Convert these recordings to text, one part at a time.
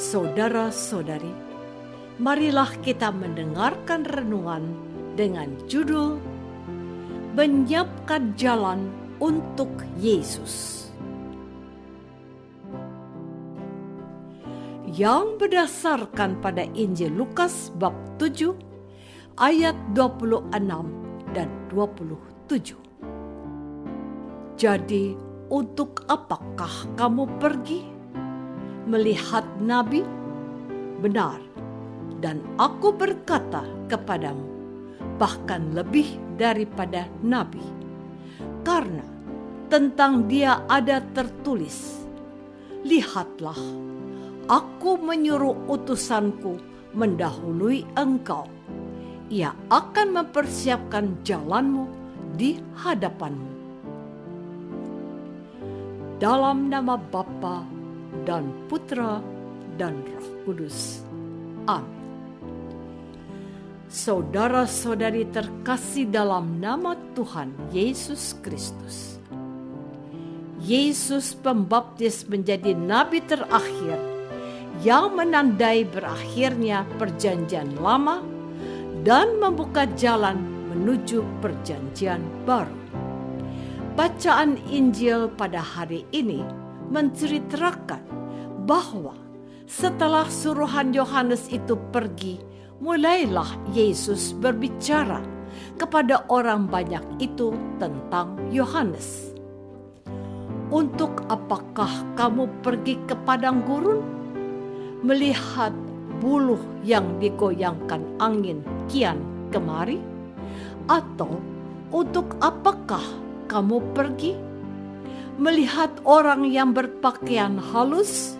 Saudara-saudari, marilah kita mendengarkan renungan dengan judul Menyiapkan Jalan untuk Yesus, yang berdasarkan pada Injil Lukas bab 7 ayat 26 dan 27. Jadi, untuk apakah kamu pergi? Melihat nabi? Benar, dan aku berkata kepadamu, bahkan lebih daripada nabi. Karena tentang dia ada tertulis, lihatlah, aku menyuruh utusanku mendahului engkau. Ia akan mempersiapkan jalanmu di hadapanmu. Dalam nama Bapa dan Putra dan Roh Kudus. Amin. Saudara-saudari terkasih dalam nama Tuhan Yesus Kristus, Yesus Pembaptis menjadi nabi terakhir yang menandai berakhirnya perjanjian lama dan membuka jalan menuju perjanjian baru. Bacaan Injil pada hari ini menceritakan bahwa setelah suruhan Yohanes itu pergi, mulailah Yesus berbicara kepada orang banyak itu tentang Yohanes. Untuk apakah kamu pergi ke padang gurun? Melihat buluh yang digoyangkan angin kian kemari? Atau untuk apakah kamu pergi? Melihat orang yang berpakaian halus,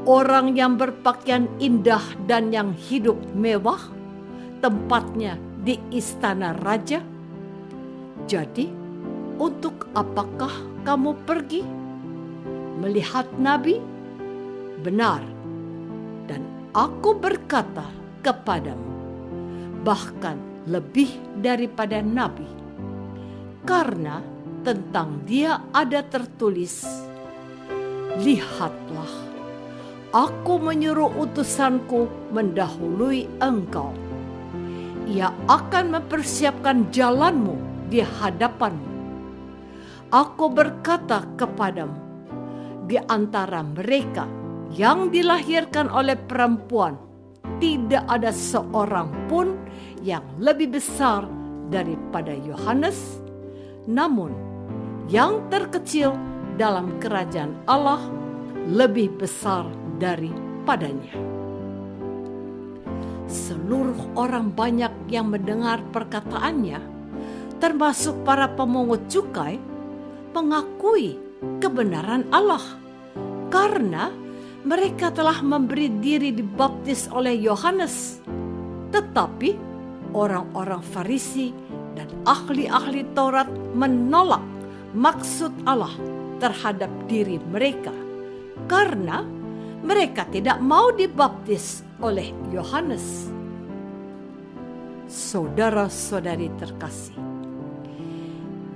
orang yang berpakaian indah dan yang hidup mewah, tempatnya di istana raja? Jadi, untuk apakah kamu pergi? Melihat nabi? Benar, dan aku berkata kepadamu, bahkan lebih daripada nabi. Karena tentang dia ada tertulis, lihatlah, aku menyuruh utusanku mendahului engkau. Ia akan mempersiapkan jalanmu di hadapanmu. Aku berkata kepadamu, di antara mereka yang dilahirkan oleh perempuan, tidak ada seorang pun yang lebih besar daripada Yohanes. Namun, yang terkecil dalam kerajaan Allah lebih besar daripadanya. Seluruh orang banyak yang mendengar perkataannya, termasuk para pemungut cukai, mengakui kebenaran Allah karena mereka telah memberi diri dibaptis oleh Yohanes. Tetapi orang-orang Farisi dan ahli-ahli Taurat menolak maksud Allah terhadap diri mereka karena mereka tidak mau dibaptis oleh Yohanes. Saudara-saudari terkasih,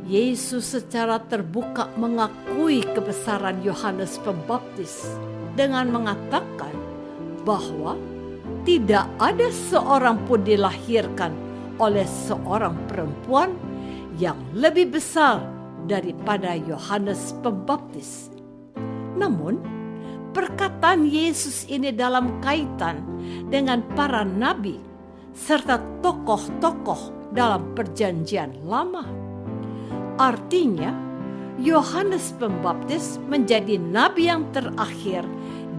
Yesus secara terbuka mengakui kebesaran Yohanes Pembaptis dengan mengatakan bahwa tidak ada seorang pun dilahirkan oleh seorang perempuan yang lebih besar daripada Yohanes Pembaptis. Namun, perkataan Yesus ini dalam kaitan dengan para nabi serta tokoh-tokoh dalam perjanjian lama. Artinya, Yohanes Pembaptis menjadi nabi yang terakhir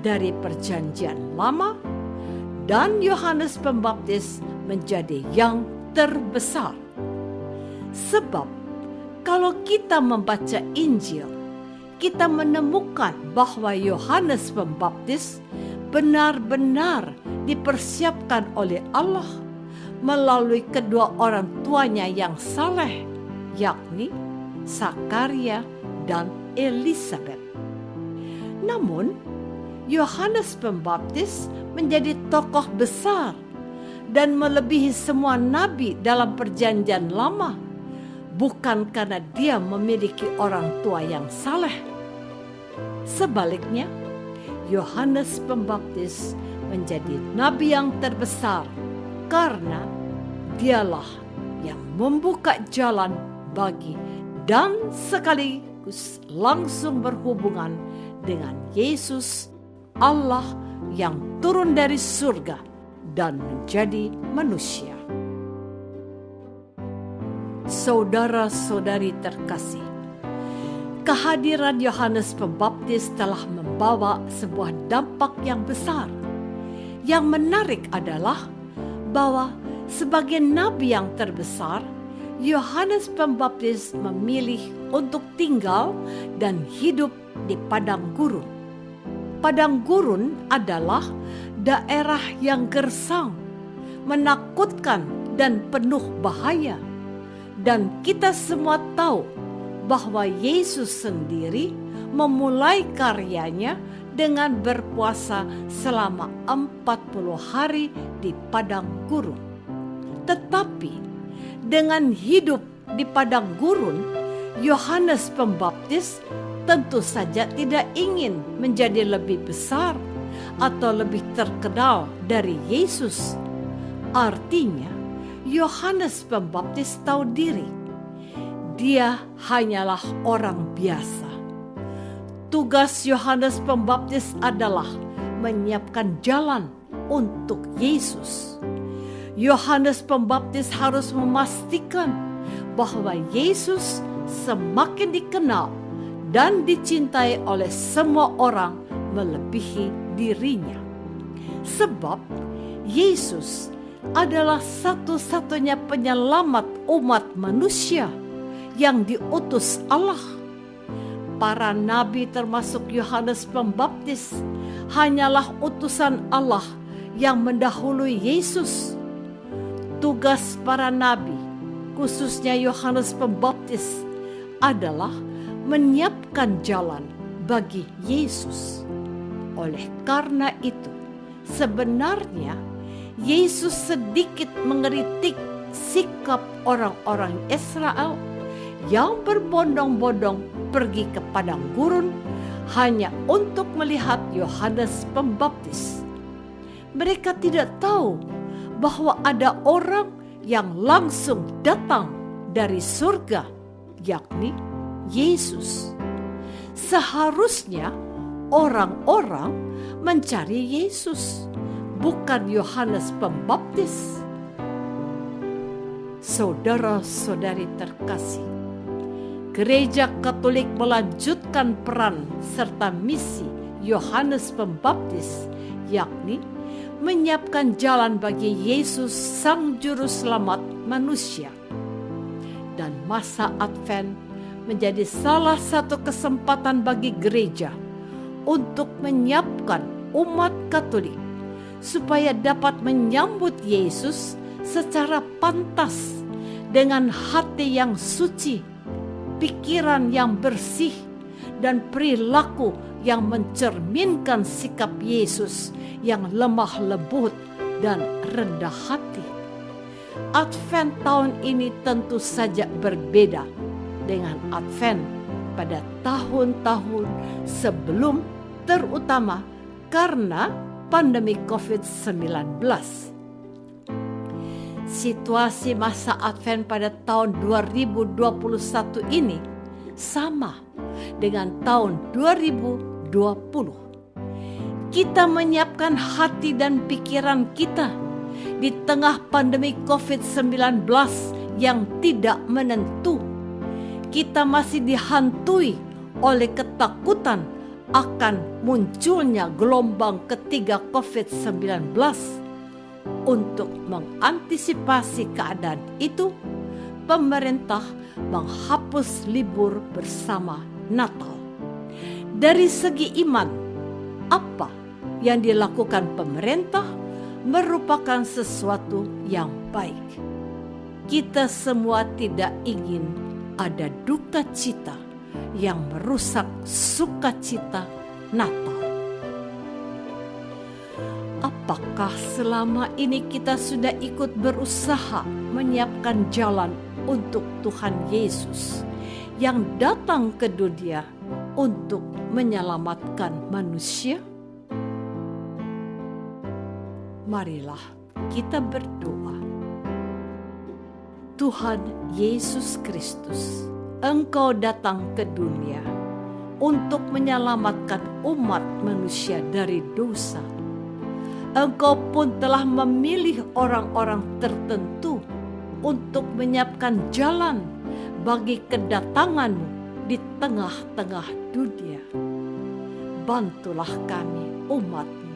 dari perjanjian lama dan Yohanes Pembaptis menjadi yang terbesar. Sebab kalau kita membaca Injil, kita menemukan bahwa Yohanes Pembaptis benar-benar dipersiapkan oleh Allah melalui kedua orang tuanya yang saleh, yakni Sakaria dan Elisabet. Namun, Yohanes Pembaptis menjadi tokoh besar dan melebihi semua nabi dalam perjanjian lama, bukan karena dia memiliki orang tua yang saleh. Sebaliknya, Yohanes Pembaptis menjadi nabi yang terbesar karena dialah yang membuka jalan bagi dan sekaligus langsung berhubungan dengan Yesus, Allah yang turun dari surga dan menjadi manusia. Saudara-saudari terkasih, kehadiran Yohanes Pembaptis telah membawa sebuah dampak yang besar. Yang menarik adalah bahwa sebagai nabi yang terbesar, Yohanes Pembaptis memilih untuk tinggal dan hidup di padang gurun. Padang gurun adalah daerah yang gersang, menakutkan dan penuh bahaya. Dan kita semua tahu bahwa Yesus sendiri memulai karyanya dengan berpuasa selama 40 hari di padang gurun. Tetapi dengan hidup di padang gurun, Yohanes Pembaptis tentu saja tidak ingin menjadi lebih besar atau lebih terkenal dari Yesus. Artinya, Yohanes Pembaptis tahu diri. Dia hanyalah orang biasa. Tugas Yohanes Pembaptis adalah menyiapkan jalan untuk Yesus. Yohanes Pembaptis harus memastikan bahwa Yesus semakin dikenal dan dicintai oleh semua orang melebihi dirinya. Sebab Yesus adalah satu-satunya penyelamat umat manusia yang diutus Allah. Para nabi termasuk Yohanes Pembaptis hanyalah utusan Allah yang mendahului Yesus. Tugas para nabi, khususnya Yohanes Pembaptis, adalah menyiapkan jalan bagi Yesus. Oleh karena itu, sebenarnya Yesus sedikit mengeritik sikap orang-orang Israel yang berbondong-bondong pergi ke padang gurun hanya untuk melihat Yohanes Pembaptis. Mereka tidak tahu bahwa ada orang yang langsung datang dari surga, yakni Yesus. Seharusnya orang-orang mencari Yesus, bukan Yohanes Pembaptis. Saudara-saudari terkasih, Gereja Katolik melanjutkan peran serta misi Yohanes Pembaptis, yakni menyiapkan jalan bagi Yesus Sang Juru Selamat manusia. Dan masa Advent menjadi salah satu kesempatan bagi gereja untuk menyiapkan umat Katolik supaya dapat menyambut Yesus secara pantas dengan hati yang suci, pikiran yang bersih, dan perilaku yang mencerminkan sikap Yesus yang lemah lembut dan rendah hati. Advent tahun ini tentu saja berbeda dengan Advent pada tahun-tahun sebelum, terutama karena pandemi COVID-19. Situasi masa Advent pada tahun 2021 ini sama dengan tahun 2020. Kita menyiapkan hati dan pikiran kita di tengah pandemi COVID-19 yang tidak menentu. Kita masih dihantui oleh ketakutan akan munculnya gelombang ketiga COVID-19. Untuk mengantisipasi keadaan itu, pemerintah menghapus libur bersama Natal. Dari segi iman, apa yang dilakukan pemerintah merupakan sesuatu yang baik. Kita semua tidak ingin ada duka cita yang merusak sukacita Natal. Apakah selama ini kita sudah ikut berusaha menyiapkan jalan untuk Tuhan Yesus yang datang ke dunia untuk menyelamatkan manusia? Marilah kita berdoa. Tuhan Yesus Kristus, Engkau datang ke dunia untuk menyelamatkan umat manusia dari dosa. Engkau pun telah memilih orang-orang tertentu untuk menyiapkan jalan bagi kedatangan-Mu di tengah-tengah dunia. Bantulah kami, umat-Mu,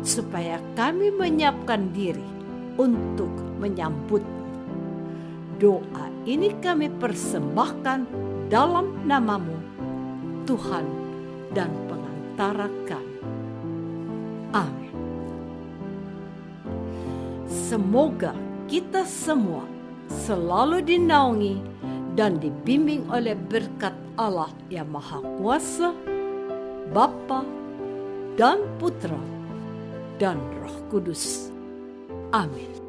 supaya kami menyiapkan diri untuk menyambut-Mu. Doa ini kami persembahkan dalam nama-Mu, Tuhan dan pengantara kami. Amin. Semoga kita semua selalu dinaungi dan dibimbing oleh berkat Allah yang Maha Kuasa, Bapa dan Putra dan Roh Kudus. Amin.